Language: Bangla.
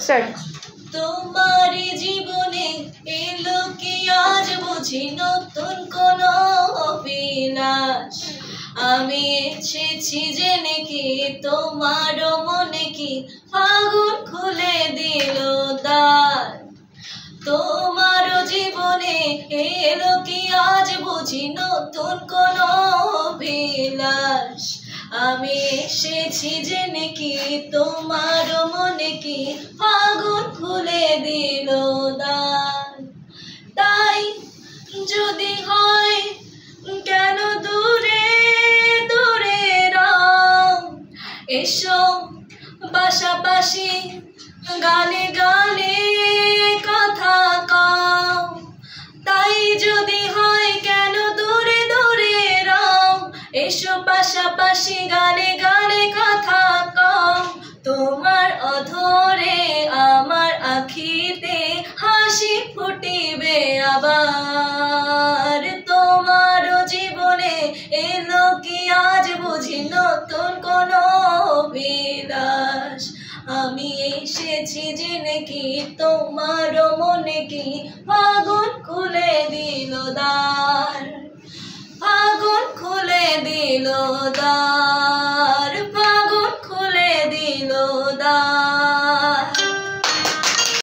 স্টার্ট। তোমার জীবনে এলো কি আজ বুঝি নতুন কোন অভিলাষ? আমি এসেছি জেনে কি তোমার মনে কি ফাগুন খুলে দিল দ্বার? তোমার জীবনে এলো কি আজ বুঝি নতুন কোন অভিলাষ? আমি এসেছি জেনে কি তোমার মনে কি ফাগুন খুলে দিল দ্বার? তাই যদি হয় কেন দূরে দূরে রাও, এসো পাশাপাশি গানে গানে কথা কও। তাই যদি হয় কেন দূরে দূরে রাও, এসো পাশাপাশি গানে গানে কথা কও। তোমার অধরে আমার আখিতে হাসি ফুটিবে আবার। তোমার জীবনে এলো কি আজ বুঝি নতুন কোন অভিলাষ? আমি এসেছি জেনে কি তোমার মনে কি ফাগুন খুলে দিল দ্বার, ফাগুন খুলে দিল দ্বার।